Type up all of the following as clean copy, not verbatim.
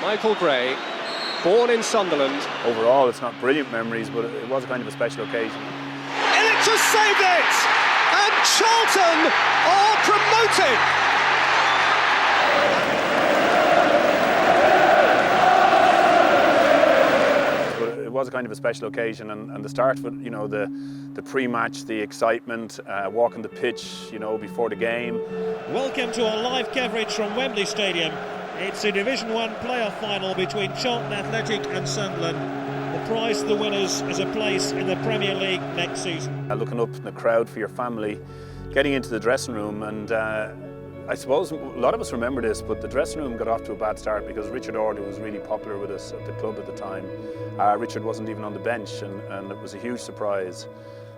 Michael Gray, born in Sunderland. Overall, it's not brilliant memories, but it was kind of a special occasion. Elliott has saved it, and Charlton are promoted. It was kind of a special occasion, and the start with, you know, the pre-match, the excitement, walking the pitch, you know, before the game. Welcome to our live coverage from Wembley Stadium. It's a Division 1 playoff final between Charlton Athletic and Sunderland. The prize to the winners is a place in the Premier League next season. Looking up in the crowd for your family, getting into the dressing room, and I suppose a lot of us remember this, but the dressing room got off to a bad start because Richard Order was really popular with us at the club at the time. Richard wasn't even on the bench, and it was a huge surprise.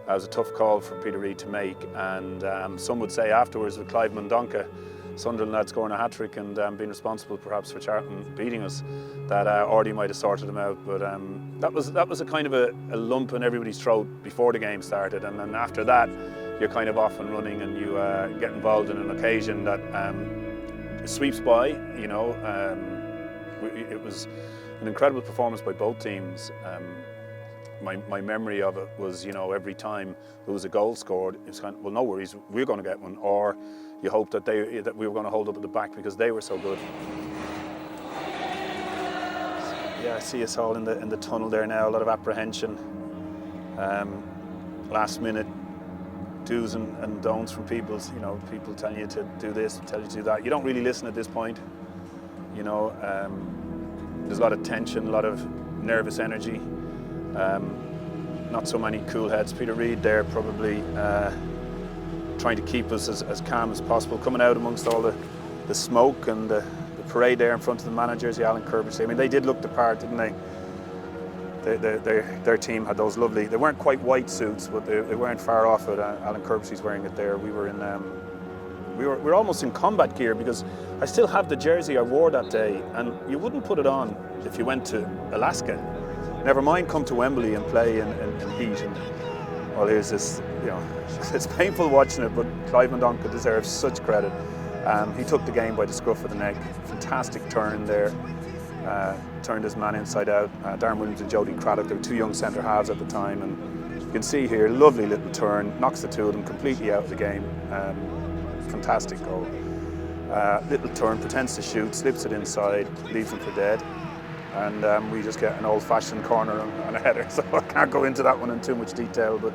It was a tough call for Peter Reid to make, and some would say afterwards with Clive Mundonka, Sunderland lad scoring a hat-trick and being responsible perhaps for Charlton beating us, that Ordy might have sorted them out. But that was a kind of a lump in everybody's throat before the game started, and then after that you're kind of off and running, and you get involved in an occasion that sweeps by. You know, it was an incredible performance by both teams. My memory of it was, you know, every time there was a goal scored, it was kind of, well, no worries, we're going to get one, or you hope that we were going to hold up at the back because they were so good. Yeah, I see us all in the tunnel there now. A lot of apprehension. Last minute do's and don'ts from people. You know, people telling you to do this, tell you to do that. You don't really listen at this point. You know, there's a lot of tension, a lot of nervous energy. Not so many cool heads. Peter Reid there probably trying to keep us as calm as possible, coming out amongst all the smoke and the parade there in front of the managers, the Alan Kirby. I mean, they did look the part, didn't they? Their team had those lovely, they weren't quite white suits, but they weren't far off it. Alan Kirby's wearing it there. We were almost in combat gear, because I still have the jersey I wore that day, and you wouldn't put it on if you went to Alaska. Never mind come to Wembley and play in heat. And well, here's this, you know, it's painful watching it, but Clive Mundonka deserves such credit. He took the game by the scruff of the neck. Fantastic turn there. Turned his man inside out. Darren Williams and Jody Craddock, they were two young centre halves at the time, and you can see here, lovely little turn, knocks the two of them completely out of the game. Fantastic goal. Little turn, pretends to shoot, slips it inside, leaves them for dead. And we just get an old-fashioned corner on a header, so I can't go into that one in too much detail, but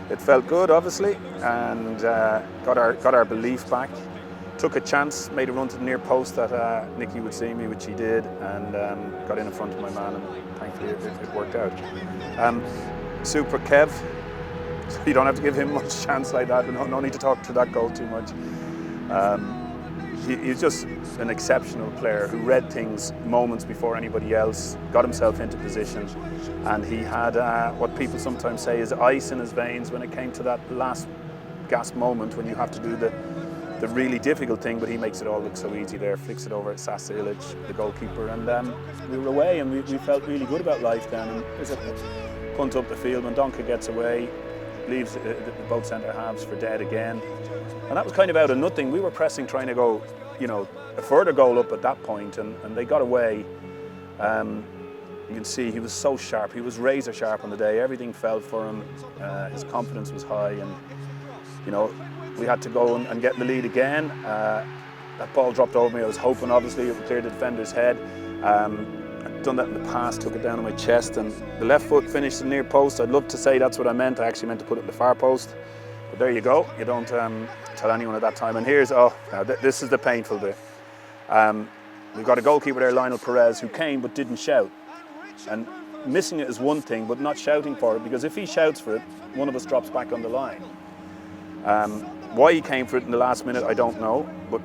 it felt good, obviously, and got our belief back. Took a chance, made a run to the near post that Nicky would see me, which he did, and got in front of my man, and thankfully it worked out. Super Kev, so you don't have to give him much chance like that, no need to talk through that goal too much. He's just an exceptional player who read things moments before anybody else, got himself into position, and he had what people sometimes say is ice in his veins when it came to that last gasp moment when you have to do the really difficult thing, but he makes it all look so easy there, flicks it over at Sasa Ilic, the goalkeeper, and we were away, and we felt really good about life then. And there's a punt up the field, and Donka gets away, leaves both centre halves for dead again. And that was kind of out of nothing. We were pressing, trying to go, you know, a further goal up at that point, and they got away. You can see he was so sharp. He was razor sharp on the day. Everything fell for him. His confidence was high, and you know, we had to go and get in the lead again. That ball dropped over me. I was hoping, obviously, it would clear the defender's head. I'd done that in the past, took it down on my chest, and the left foot finished the near post. I'd love to say that's what I meant. I actually meant to put it in the far post. But there you go. You don't tell anyone at that time. And here's, now this is the painful bit. We've got a goalkeeper there, Lionel Perez, who came but didn't shout. And missing it is one thing, but not shouting for it, because if he shouts for it, one of us drops back on the line. Why he came for it in the last minute, I don't know, but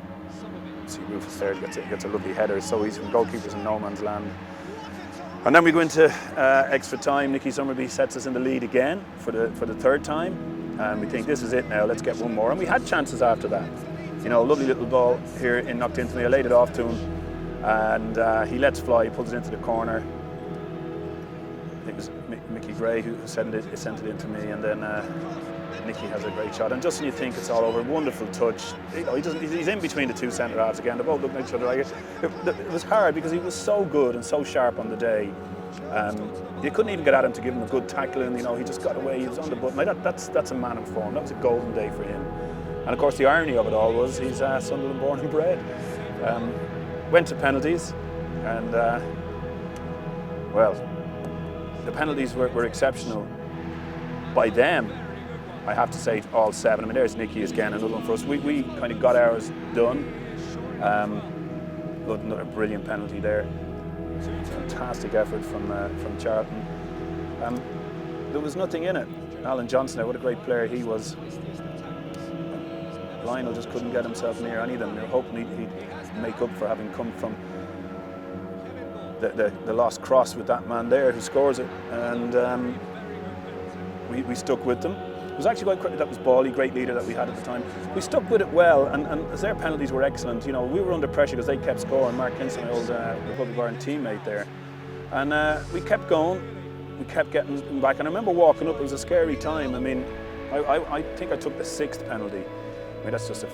see, Rufus there gets a lovely header, so he's from goalkeepers in no man's land. And then we go into extra time. Nicky Summerby sets us in the lead again for the third time, and we think this is it now, let's get one more. And we had chances after that. You know, lovely little ball here knocked into me, I laid it off to him, and he lets fly, he pulls it into the corner. I think it was Mickey Gray who sent it into me, and then Nicky has a great shot, and just when you think it's all over, wonderful touch. He's in between the two centre halves again. They're both looking at each other. It was hard because he was so good and so sharp on the day. You couldn't even get at him to give him a good tackle, and he just got away. He was on the button. That's a man in form. That was a golden day for him. And of course, the irony of it all was he's Sunderland born and bred. Went to penalties, and well, the penalties were exceptional by them. I have to say, all 7. I mean, there's Nicky again, another one for us. We kind of got ours done. Another brilliant penalty there. Fantastic effort from Charlton. There was nothing in it. Alan Johnson, what a great player he was. Lionel just couldn't get himself near any of them. They were hoping he'd make up for having come from the lost cross with that man there who scores it. And we stuck with them. It was actually quite, that was Bally, great leader that we had at the time. We stuck with it well, and as their penalties were excellent, we were under pressure because they kept scoring. Mark Kinson, my old Republic of Ireland teammate there. And we kept going, we kept getting them back. And I remember walking up, it was a scary time. I mean, I think I took the 6th penalty. I mean, that's just a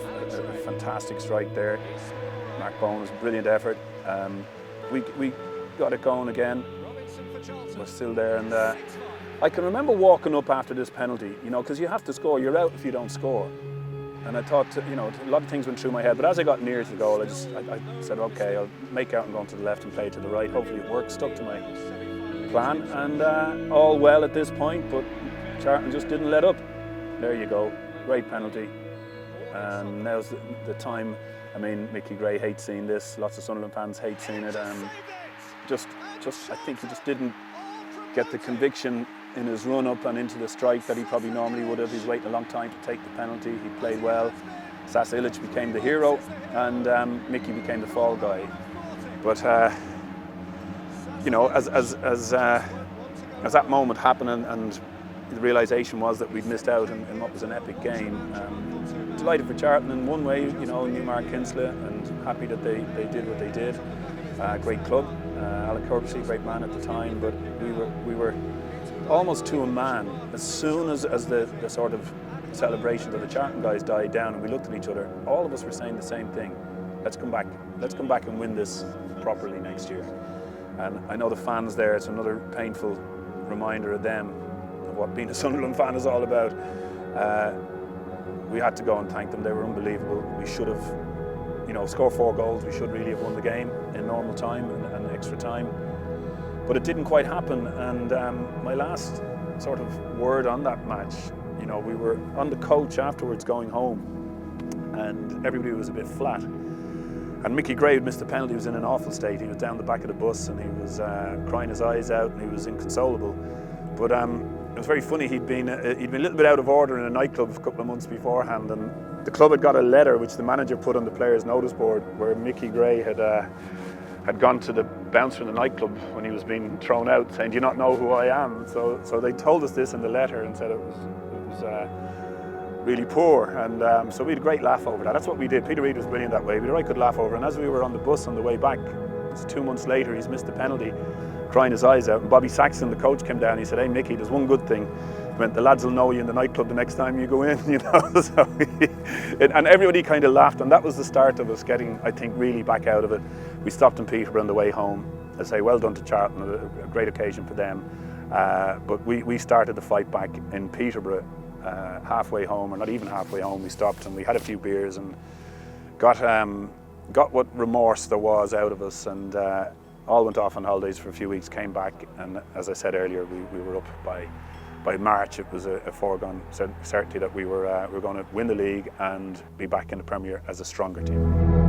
fantastic strike there. Mark Bowen was a brilliant effort. We got it going again. We're still there, and I can remember walking up after this penalty, because you have to score. You're out if you don't score. And I thought, a lot of things went through my head. But as I got near to the goal, I said, okay, I'll make out and go to the left and play to the right. Hopefully it works. Stuck to my plan, and all well at this point. But Charlton just didn't let up. There you go, great penalty. And now's the time. I mean, Mickey Gray hates seeing this. Lots of Sunderland fans hate seeing it. I think he just didn't get the conviction in his run-up and into the strike that he probably normally would have. He's waiting a long time to take the penalty. He played well. Sasa Ilic became the hero, and Mickey became the fall guy. But as that moment happened, and the realisation was that we'd missed out in what was an epic game. Delighted for Charlton in one way, knew Mark Kinsley, and happy that they did what they did. Great club. Alan Quinn, great man at the time, but we were almost to a man. As soon as the sort of celebrations of the Charlton guys died down and we looked at each other, all of us were saying the same thing. Let's come back and win this properly next year. And I know the fans there, it's another painful reminder of them, of what being a Sunderland fan is all about. We had to go and thank them. They were unbelievable. We should have, scored 4 goals. We should really have won the game in normal time and extra time. But it didn't quite happen, and my last sort of word on that match, we were on the coach afterwards going home, and everybody was a bit flat. And Mickey Gray had missed the penalty. He was in an awful state. He was down the back of the bus, and he was crying his eyes out, and he was inconsolable. But it was very funny. He'd been a little bit out of order in a nightclub a couple of months beforehand, and the club had got a letter which the manager put on the players' notice board, where Mickey Gray had gone to the bouncer in the nightclub when he was being thrown out, saying, "Do you not know who I am?" So they told us this in the letter and said it was really poor, and so we had a great laugh over that. That's what we did. Peter Reid was brilliant that way. We had a right good laugh over it. And as we were on the bus on the way back, it was 2 months later, he's missed the penalty, crying his eyes out. And Bobby Saxon, the coach, came down and he said, "Hey Mickey, there's one good thing. It meant the lads will know you in the nightclub the next time you go in," So and everybody kind of laughed, and that was the start of us getting, I think, really back out of it. We stopped in Peterborough on the way home. I say, well done to Charlton, a great occasion for them. But we started the fight back in Peterborough. Halfway home, or not even halfway home, we stopped and we had a few beers and got what remorse there was out of us, and all went off on holidays for a few weeks, came back, and as I said earlier, we were up by March. It was a foregone certainty that we were going to win the league and be back in the Premier as a stronger team.